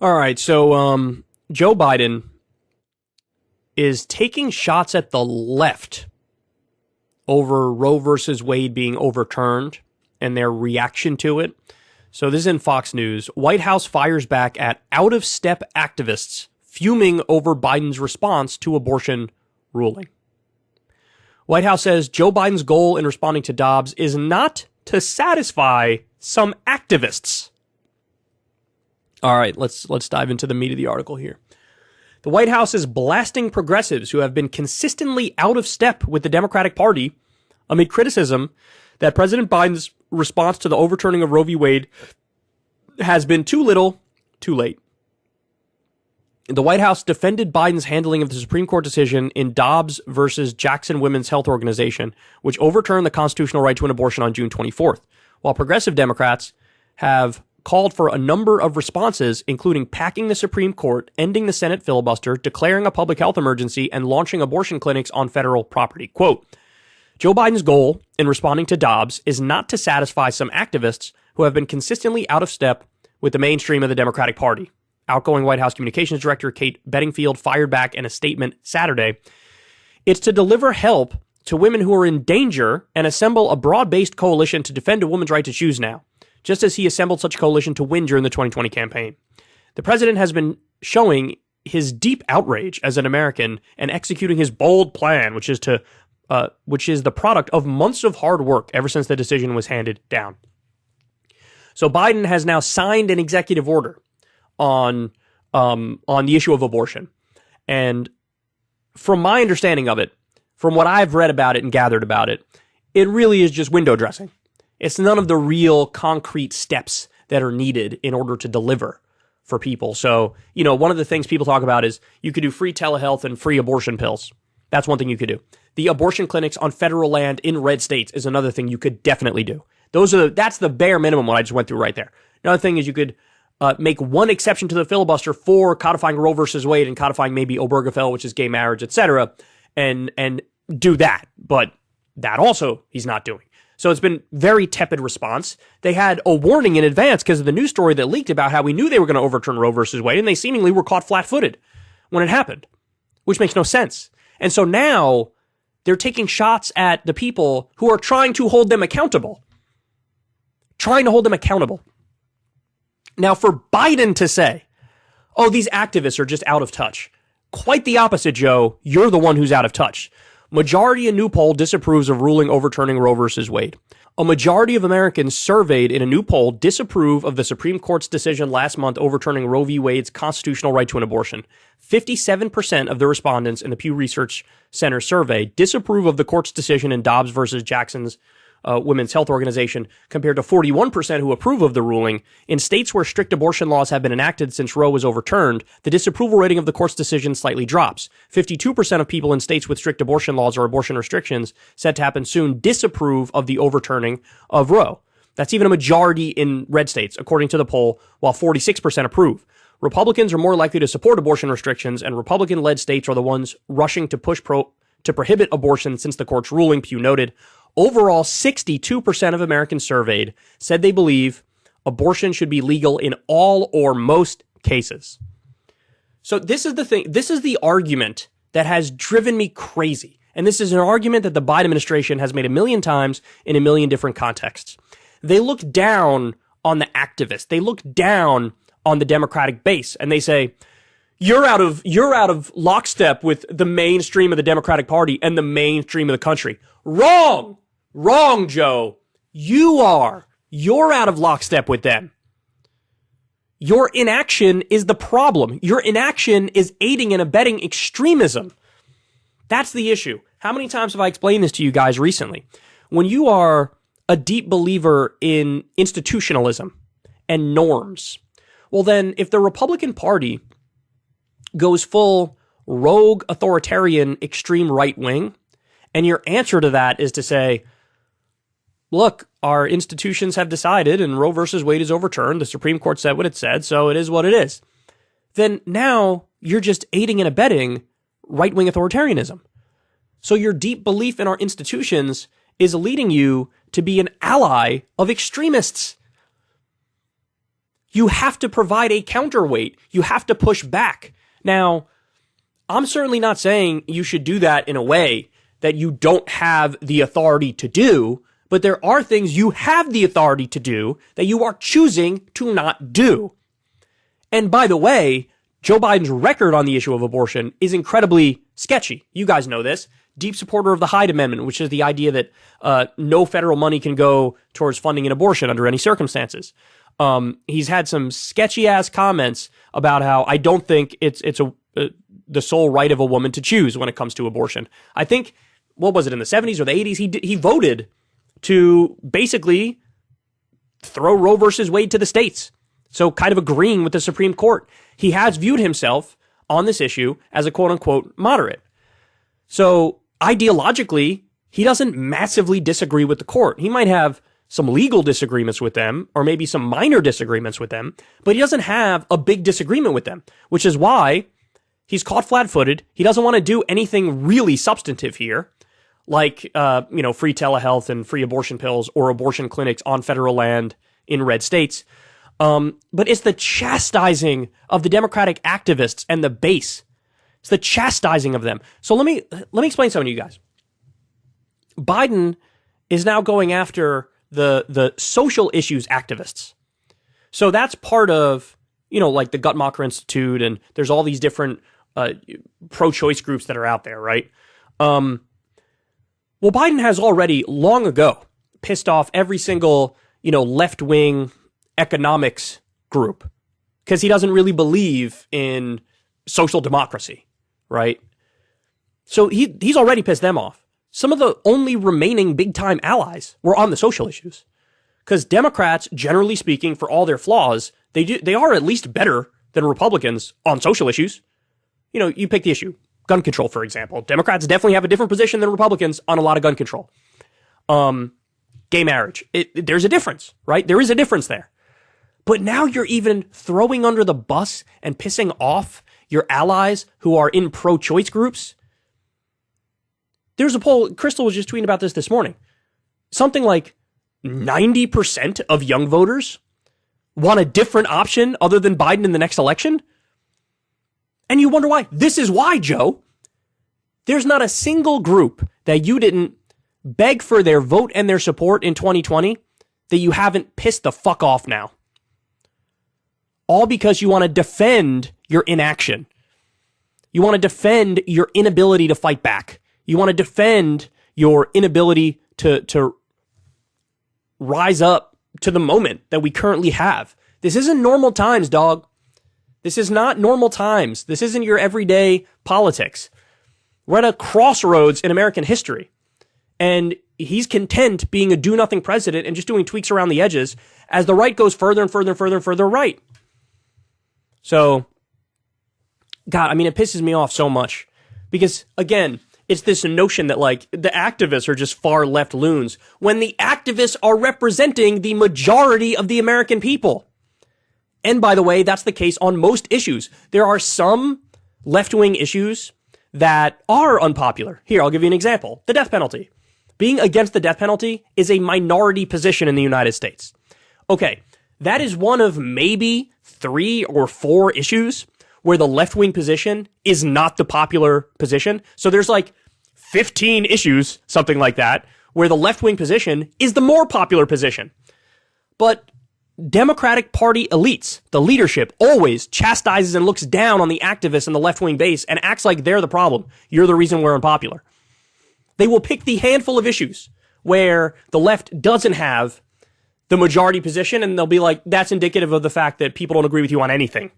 All right, so Joe Biden is taking shots at the left over Roe versus Wade being overturned and their reaction to it. So this is in Fox News. White House fires back at out-of-step activists fuming over Biden's response to abortion ruling. White House says Joe Biden's goal in responding to Dobbs is not to satisfy some activists. All right, let's dive into the meat of the article here. The White House is blasting progressives who have been consistently out of step with the Democratic Party amid criticism that President Biden's response to the overturning of Roe v. Wade has been too little, too late. The White House defended Biden's handling of the Supreme Court decision in Dobbs versus Jackson Women's Health Organization, which overturned the constitutional right to an abortion on June 24th, while progressive Democrats have called for a number of responses, including packing the Supreme Court, ending the Senate filibuster, declaring a public health emergency, and launching abortion clinics on federal property. Quote, Joe Biden's goal in responding to Dobbs is not to satisfy some activists who have been consistently out of step with the mainstream of the Democratic Party. Outgoing White House Communications Director Kate Bedingfield fired back in a statement Saturday. It's to deliver help to women who are in danger and assemble a broad-based coalition to defend a woman's right to choose now, just as he assembled such a coalition to win during the 2020 campaign. The president has been showing his deep outrage as an American and executing his bold plan, which is the product of months of hard work ever since the decision was handed down. So Biden has now signed an executive order on the issue of abortion. And from my understanding of it, from what I've read about it and gathered about it, it really is just window dressing. It's none of the real concrete steps that are needed in order to deliver for people. So, one of the things people talk about is you could do free telehealth and free abortion pills. That's one thing you could do. The abortion clinics on federal land in red states is another thing you could definitely do. That's the bare minimum what I just went through right there. Another thing is you could make one exception to the filibuster for codifying Roe versus Wade and codifying maybe Obergefell, which is gay marriage, etc., and do that. But that also he's not doing. So it's been very tepid response. They had a warning in advance because of the news story that leaked about how we knew they were going to overturn Roe versus Wade, and they seemingly were caught flat-footed when it happened, which makes no sense. And so now they're taking shots at the people who are trying to hold them accountable. Now, for Biden to say, oh, these activists are just out of touch. Quite the opposite, Joe. You're the one who's out of touch. Majority in new poll disapproves of ruling overturning Roe versus Wade. A majority of Americans surveyed in a new poll disapprove of the Supreme Court's decision last month overturning Roe v. Wade's constitutional right to an abortion. 57% of the respondents in the Pew Research Center survey disapprove of the court's decision in Dobbs versus Jackson's Women's Health Organization, compared to 41% who approve of the ruling. In states where strict abortion laws have been enacted since Roe was overturned, the disapproval rating of the court's decision slightly drops. 52% of people in states with strict abortion laws or abortion restrictions, set to happen soon, disapprove of the overturning of Roe. That's even a majority in red states, according to the poll, while 46% approve. Republicans are more likely to support abortion restrictions, and Republican-led states are the ones rushing to prohibit abortion since the court's ruling, Pew noted. Overall, 62% of Americans surveyed said they believe abortion should be legal in all or most cases. So this is the thing. This is the argument that has driven me crazy. And this is an argument that the Biden administration has made a million times in a million different contexts. They look down on the activists. They look down on the Democratic base, and they say, you're out of lockstep with the mainstream of the Democratic Party and the mainstream of the country. Wrong, Joe. You're out of lockstep with them. Your inaction is the problem. Your inaction is aiding and abetting extremism. That's the issue. How many times have I explained this to you guys recently? When you are a deep believer in institutionalism and norms, well then, if the Republican Party goes full rogue, authoritarian, extreme right wing, and your answer to that is to say, look, our institutions have decided and Roe versus Wade is overturned. The Supreme Court said what it said, so it is what it is. Then now you're just aiding and abetting right-wing authoritarianism. So your deep belief in our institutions is leading you to be an ally of extremists. you have to provide a counterweight. You have to push back. Now, I'm certainly not saying you should do that in a way that you don't have the authority to do, but there are things you have the authority to do that you are choosing to not do. And by the way, Joe Biden's record on the issue of abortion is incredibly sketchy. You guys know this. Deep supporter of the Hyde Amendment, which is the idea that no federal money can go towards funding an abortion under any circumstances. He's had some sketchy ass comments about how I don't think it's the sole right of a woman to choose when it comes to abortion. I think, what was it, in the 70s or the 80s? He voted to basically throw Roe versus Wade to the states. So kind of agreeing with the Supreme Court. He has viewed himself on this issue as a quote unquote moderate. So ideologically, he doesn't massively disagree with the court. He might have some legal disagreements with them, or maybe some minor disagreements with them, but he doesn't have a big disagreement with them, which is why he's caught flat-footed. He doesn't want to do anything really substantive here, like, free telehealth and free abortion pills or abortion clinics on federal land in red states. But it's the chastising of the Democratic activists and the base. It's the chastising of them. So let me explain something to you guys. Biden is now going after the social issues activists. So that's part of, like the Guttmacher Institute, and there's all these different pro-choice groups that are out there, right? Well, Biden has already long ago pissed off every single, left-wing economics group because he doesn't really believe in social democracy, right? So he's already pissed them off. Some of the only remaining big-time allies were on the social issues because Democrats, generally speaking, for all their flaws, they are at least better than Republicans on social issues. You pick the issue. Gun control, for example. Democrats definitely have a different position than Republicans on a lot of gun control. Gay marriage. There's a difference, right? There is a difference there. But now you're even throwing under the bus and pissing off your allies who are in pro-choice groups. There's a poll, Crystal was just tweeting about this morning. Something like 90% of young voters want a different option other than Biden in the next election. And you wonder why. This is why, Joe. There's not a single group that you didn't beg for their vote and their support in 2020 that you haven't pissed the fuck off now. All because you want to defend your inaction. You want to defend your inability to fight back. You want to defend your inability to rise up to the moment that we currently have. This isn't normal times, dog. This is not normal times. This isn't your everyday politics. We're at a crossroads in American history. And he's content being a do-nothing president and just doing tweaks around the edges as the right goes further and further and further and further right. So, God, it pisses me off so much. Because, again, it's this notion that, the activists are just far-left loons when the activists are representing the majority of the American people. And by the way, that's the case on most issues. There are some left-wing issues that are unpopular. Here, I'll give you an example. The death penalty. Being against the death penalty is a minority position in the United States. Okay, that is one of maybe 3 or 4 issues where the left-wing position is not the popular position. So there's 15 issues, something like that, where the left-wing position is the more popular position. But Democratic Party elites, the leadership, always chastises and looks down on the activists in the left-wing base and acts like they're the problem. You're the reason we're unpopular. They will pick the handful of issues where the left doesn't have the majority position, and they'll be like, that's indicative of the fact that people don't agree with you on anything.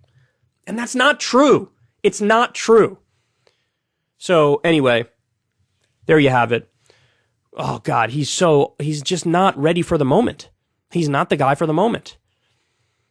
And that's not true. It's not true. So anyway, there you have it. Oh God, he's just not ready for the moment. He's not the guy for the moment.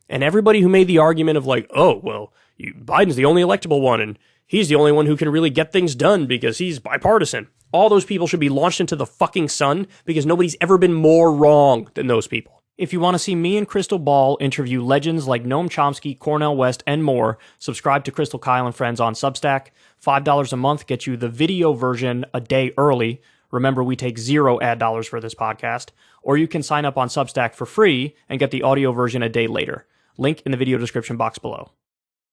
And everybody who made the argument of Biden's the only electable one, and he's the only one who can really get things done because he's bipartisan. All those people should be launched into the fucking sun because nobody's ever been more wrong than those people. If you want to see me and Crystal Ball interview legends like Noam Chomsky, Cornel West, and more, subscribe to Crystal Kyle and Friends on Substack. $5 a month gets you the video version a day early. Remember, we take 0 ad dollars for this podcast. Or you can sign up on Substack for free and get the audio version a day later. Link in the video description box below.